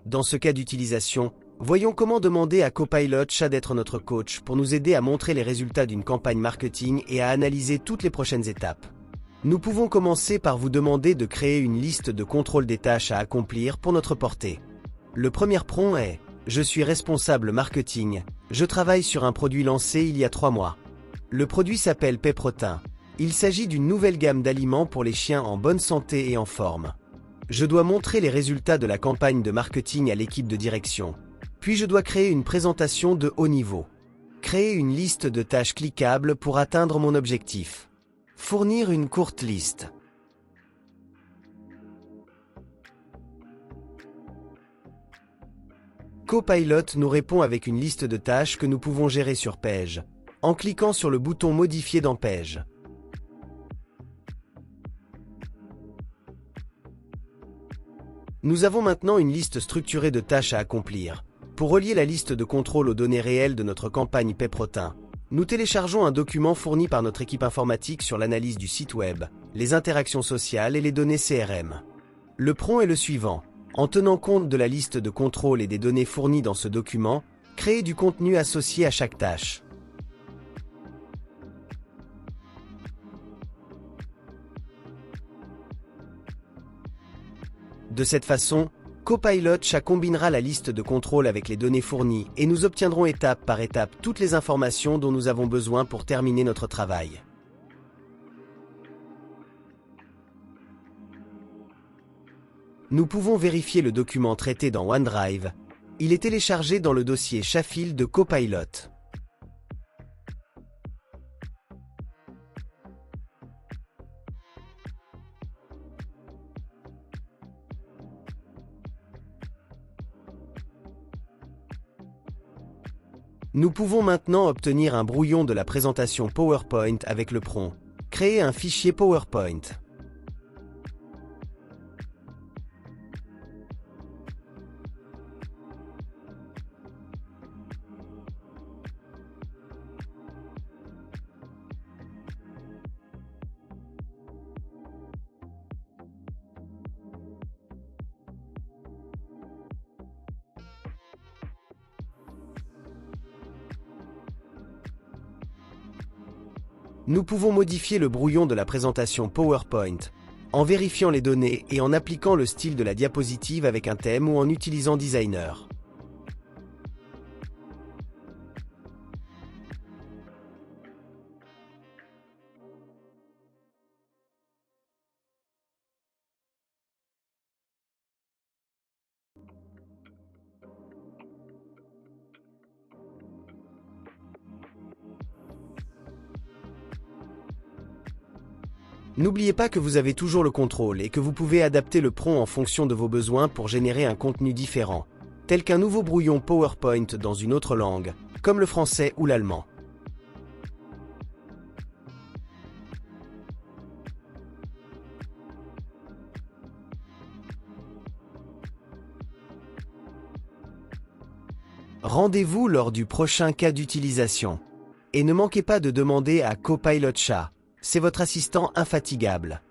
Dans ce cas d'utilisation, voyons comment demander à Copilot Chat d'être notre coach pour nous aider à montrer les résultats d'une campagne marketing et à analyser toutes les prochaines étapes. Nous pouvons commencer par vous demander de créer une liste de contrôle des tâches à accomplir pour notre portée. Le premier prompt est « Je suis responsable marketing, je travaille sur un produit lancé il y a 3 mois. Le produit s'appelle Pepprotin. Il s'agit d'une nouvelle gamme d'aliments pour les chiens en bonne santé et en forme. Je dois montrer les résultats de la campagne de marketing à l'équipe de direction. Puis je dois créer une présentation de haut niveau. Créer une liste de tâches cliquables pour atteindre mon objectif. Fournir une courte liste. Copilot nous répond avec une liste de tâches que nous pouvons gérer sur Page, en cliquant sur le bouton Modifier dans Page. Nous avons maintenant une liste structurée de tâches à accomplir. Pour relier la liste de contrôle aux données réelles de notre campagne Pepprotin, nous téléchargeons un document fourni par notre équipe informatique sur l'analyse du site web, les interactions sociales et les données CRM. Le prompt est le suivant. En tenant compte de la liste de contrôle et des données fournies dans ce document, créez du contenu associé à chaque tâche. De cette façon, Copilot Chat combinera la liste de contrôle avec les données fournies et nous obtiendrons étape par étape toutes les informations dont nous avons besoin pour terminer notre travail. Nous pouvons vérifier le document traité dans OneDrive. Il est téléchargé dans le dossier Chatfield de Copilot. Nous pouvons maintenant obtenir un brouillon de la présentation PowerPoint avec le prompt « Créer un fichier PowerPoint ». Nous pouvons modifier le brouillon de la présentation PowerPoint en vérifiant les données et en appliquant le style de la diapositive avec un thème ou en utilisant Designer. N'oubliez pas que vous avez toujours le contrôle et que vous pouvez adapter le prompt en fonction de vos besoins pour générer un contenu différent, tel qu'un nouveau brouillon PowerPoint dans une autre langue, comme le français ou l'allemand. Rendez-vous lors du prochain cas d'utilisation. Et ne manquez pas de demander à Copilot Chat. C'est votre assistant infatigable.